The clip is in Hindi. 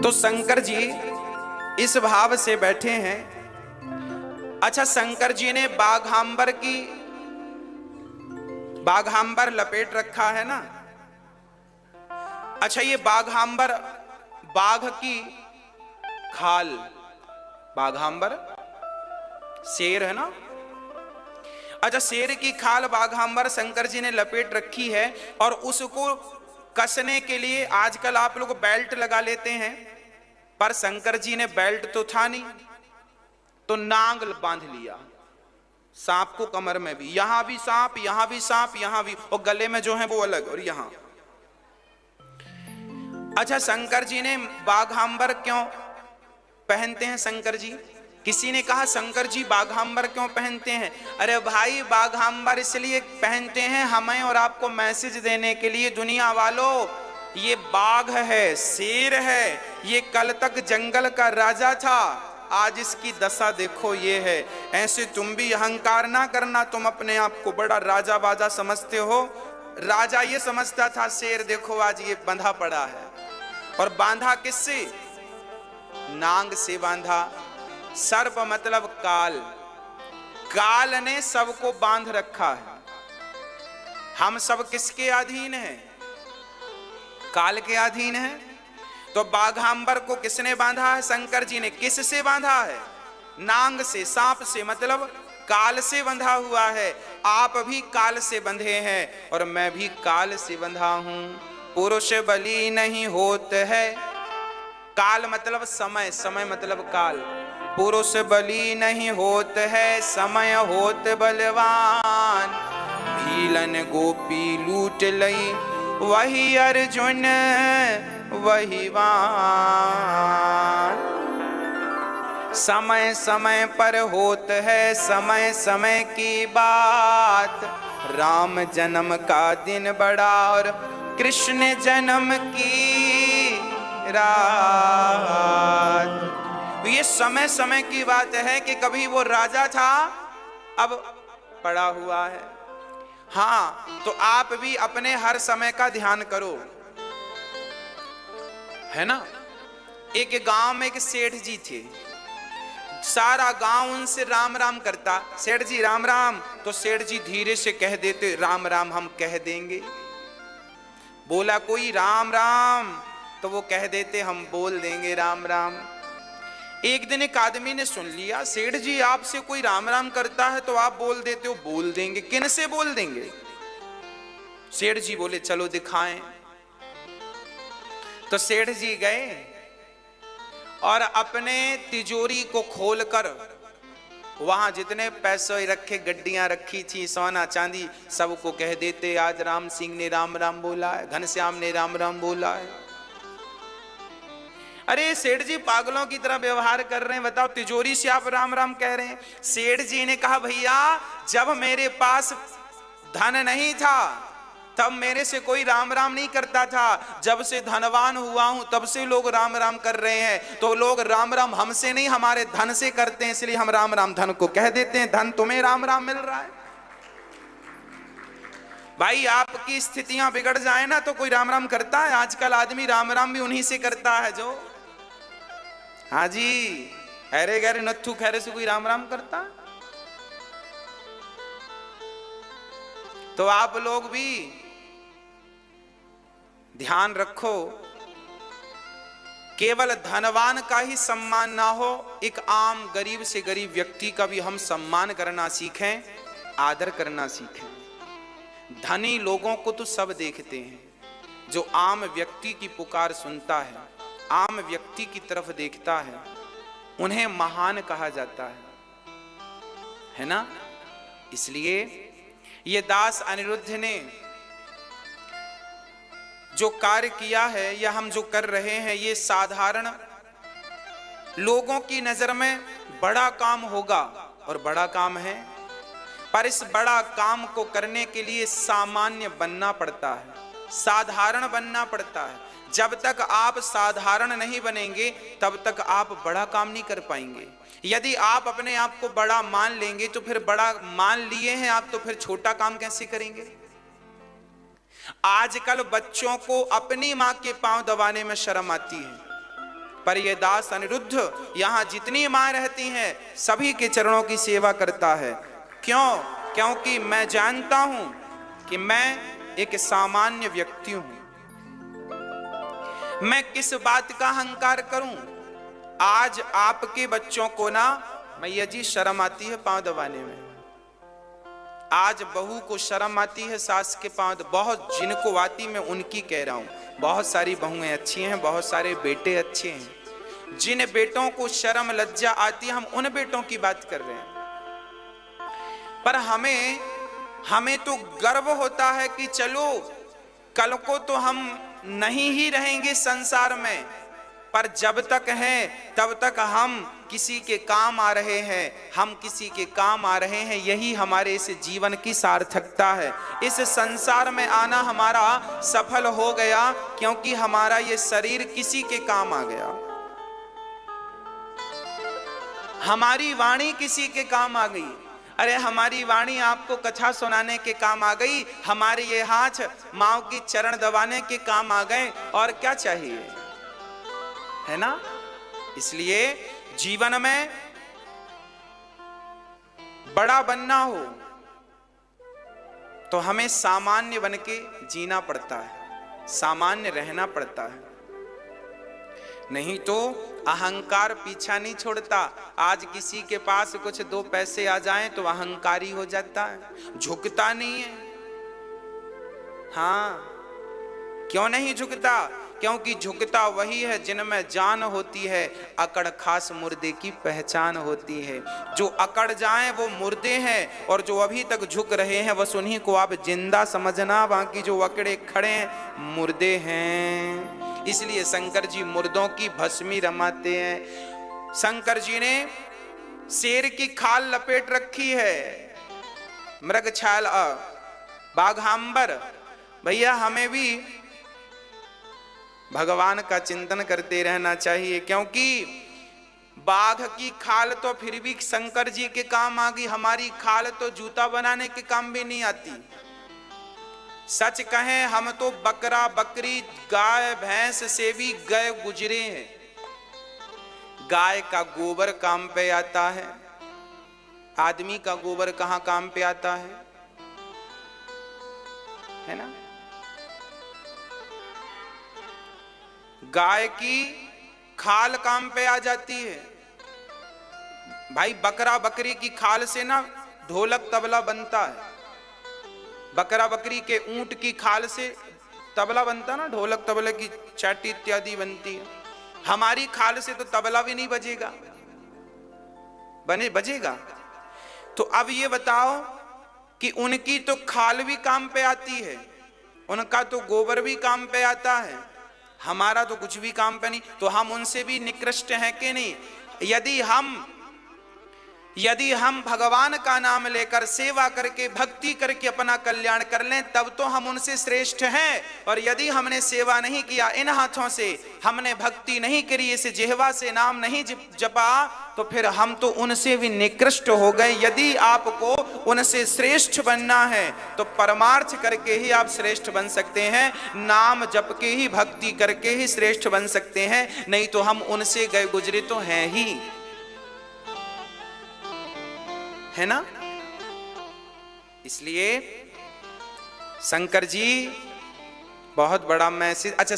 तो शंकर जी इस भाव से बैठे हैं। अच्छा, शंकर जी ने बाघांबर लपेट रखा है ना। अच्छा, ये बाघांबर बाघ की खाल, बाघांबर शेर है ना। अच्छा, शेर की खाल बाघांबर शंकर जी ने लपेट रखी है और उसको कसने के लिए आजकल आप लोग बेल्ट लगा लेते हैं, पर शंकर जी ने बेल्ट तो था नहीं, तो नांग बांध लिया। सांप को कमर में भी, यहां भी सांप, यहां भी सांप, यहां भी, और गले में जो है वो अलग, और यहां। अच्छा, शंकर जी ने बाघांबर क्यों पहनते हैं? शंकर जी, किसी ने कहा शंकर जी बाघांबर क्यों पहनते हैं? अरे भाई, बाघांबर इसलिए पहनते हैं हमें और आपको मैसेज देने के लिए, दुनिया वालों, ये बाघ है, शेर है, ये कल तक जंगल का राजा था, आज इसकी दशा देखो ये है। ऐसे तुम भी अहंकार ना करना, तुम अपने आप को बड़ा राजा बाजा समझते हो। राजा ये समझता था, शेर देखो आज ये बंधा पड़ा है, और बांधा किससे? नांग से बांधा। सर्प मतलब काल, काल ने सबको बांध रखा है। हम सब किसके अधीन हैं? काल के अधीन हैं। तो बाघांबर को किसने बांधा है? शंकर जी ने। किससे बांधा है? नांग से, सांप से, मतलब काल से बंधा हुआ है। आप भी काल से बंधे हैं और मैं भी काल से बंधा हूं। पुरुष बली नहीं होत है, काल मतलब समय, समय मतलब काल। पुरुष बली नहीं होत है, समय होत बलवान। भीलन गोपी लूट लई, वही अर्जुन वही वान। समय समय पर होत है समय समय की बात। राम जन्म का दिन बड़ा और कृष्ण जन्म की रात। ये समय समय की बात है कि कभी वो राजा था, अब पड़ा हुआ है। हाँ, तो आप भी अपने हर समय का ध्यान करो, है ना। एक गांव में एक सेठ जी थे, सारा गांव उनसे राम राम करता। सेठ जी राम राम, तो सेठ जी धीरे से कह देते, राम राम हम कह देंगे। बोला कोई राम राम, तो वो कह देते हम बोल देंगे राम राम। एक दिन एक आदमी ने सुन लिया, सेठ जी आपसे कोई राम राम करता है तो आप बोल देते हो, बोल देंगे। किन से बोल देंगे? सेठ जी बोले चलो दिखाएं। तो सेठ जी गए और अपने तिजोरी को खोलकर वहां जितने पैसे रखे, गड्डियां रखी थी, सोना चांदी, सबको कह देते आज राम सिंह ने राम राम बोला है, घनश्याम ने राम राम बोला है। अरे सेठ जी पागलों की तरह व्यवहार कर रहे हैं, बताओ तिजोरी से आप राम राम कह रहे हैं। सेठ जी ने कहा भैया, जब मेरे पास धन नहीं था तब मेरे से कोई राम राम नहीं करता था। जब से धनवान हुआ हूं तब से लोग राम राम कर रहे हैं। तो लोग राम राम हमसे नहीं, हमारे धन से करते हैं, इसलिए हम राम राम धन को कह देते हैं। धन तुम्हें राम राम मिल रहा है। भाई आपकी स्थितियां बिगड़ जाए ना तो कोई राम राम करता है? आजकल आदमी राम राम भी उन्हीं से करता है जो, हाँ जी, अरे गहरे नत्थु खैरे से कोई राम राम करता। तो आप लोग भी ध्यान रखो, केवल धनवान का ही सम्मान ना हो, एक आम गरीब से गरीब व्यक्ति का भी हम सम्मान करना सीखें, आदर करना सीखें। धनी लोगों को तो सब देखते हैं, जो आम व्यक्ति की पुकार सुनता है, आम व्यक्ति की तरफ देखता है, उन्हें महान कहा जाता है ना। इसलिए ये दास अनिरुद्ध ने जो कार्य किया है या हम जो कर रहे हैं, ये साधारण लोगों की नजर में बड़ा काम होगा और बड़ा काम है, पर इस बड़ा काम को करने के लिए सामान्य बनना पड़ता है, साधारण बनना पड़ता है। जब तक आप साधारण नहीं बनेंगे तब तक आप बड़ा काम नहीं कर पाएंगे। यदि आप अपने आप को बड़ा मान लेंगे तो फिर बड़ा मान लिए हैं आप, तो फिर छोटा काम कैसे करेंगे? आजकल बच्चों को अपनी मां के पांव दबाने में शर्म आती है। पर ये दास अनिरुद्ध यहाँ जितनी माँ रहती हैं सभी के चरणों की सेवा करता है। क्यों? क्योंकि मैं जानता हूं कि मैं एक सामान्य व्यक्ति हूं। मैं किस बात का अहंकार करूं? आज आपके बच्चों को ना मैया जी शर्म आती है पांव दबाने में। आज बहू को शर्म आती है सास के पांव, बहुत जिनको आती मैं उनकी कह रहा हूं। बहुत सारी बहुएं अच्छी हैं, बहुत सारे बेटे अच्छे हैं। जिन बेटों को शर्म लज्जा आती है हम उन बेटों की बात कर रहे हैं। पर हमें तो गर्व होता है कि चलो कल को तो हम नहीं ही रहेंगे संसार में, पर जब तक हैं तब तक हम किसी के काम आ रहे हैं, हम किसी के काम आ रहे हैं। यही हमारे इस जीवन की सार्थकता है। इस संसार में आना हमारा सफल हो गया क्योंकि हमारा ये शरीर किसी के काम आ गया। हमारी वाणी किसी के काम आ गई। अरे हमारी वाणी आपको कथा सुनाने के काम आ गई, हमारे ये हाथ माँ की चरण दबाने के काम आ गए, और क्या चाहिए, है ना। इसलिए जीवन में बड़ा बनना हो तो हमें सामान्य बन के जीना पड़ता है, सामान्य रहना पड़ता है। नहीं तो अहंकार पीछा नहीं छोड़ता। आज किसी के पास कुछ दो पैसे आ जाएं तो अहंकारी हो जाता है, झुकता नहीं है। हाँ, क्यों नहीं झुकता? क्योंकि झुकता वही है जिनमें जान होती है, अकड़ खास मुर्दे की पहचान होती है। जो अकड़ जाएं वो मुर्दे हैं, और जो अभी तक झुक रहे हैं बस उन्हीं को आप जिंदा समझना, बाकी जो अकड़े खड़े हैं मुर्दे हैं। इसलिए शंकर जी मुर्दों की भस्मी रमाते हैं। शंकर जी ने शेर की खाल लपेट रखी है, मृग छाल बाघांबर। भैया हमें भी भगवान का चिंतन करते रहना चाहिए, क्योंकि बाघ की खाल तो फिर भी शंकर जी के काम आ गई, हमारी खाल तो जूता बनाने के काम भी नहीं आती। सच कहें हम तो बकरा बकरी गाय भैंस से भी गए गुजरे हैं। गाय का गोबर काम पे आता है, आदमी का गोबर कहां काम पे आता है ना। गाय की खाल काम पे आ जाती है। भाई बकरा बकरी की खाल से ना ढोलक तबला बनता है, बकरा बकरी के ऊंट की खाल से तबला बनता ना, ढोलक तबले की चाटी इत्यादि बनती है। हमारी खाल से तो तबला भी नहीं बजेगा, बजेगा। तो अब ये बताओ कि उनकी तो खाल भी काम पे आती है, उनका तो गोबर भी काम पे आता है, हमारा तो कुछ भी काम पे नहीं। तो हम उनसे भी निकृष्ट हैं कि नहीं? यदि हम भगवान का नाम लेकर सेवा करके भक्ति करके अपना कल्याण कर लें तब तो हम उनसे श्रेष्ठ हैं। और यदि हमने सेवा नहीं किया, इन हाथों से हमने भक्ति नहीं करी, इस जिह्वा से नाम नहीं जपा, तो फिर हम तो उनसे भी निकृष्ट हो गए। यदि आपको उनसे श्रेष्ठ बनना है तो परमार्थ करके ही आप श्रेष्ठ बन सकते हैं, नाम जप के ही भक्ति करके ही श्रेष्ठ बन सकते हैं। नहीं तो हम उनसे गए गुजरे तो हैं ही, है ना। इसलिए शंकर जी बहुत बड़ा मैसेज। अच्छा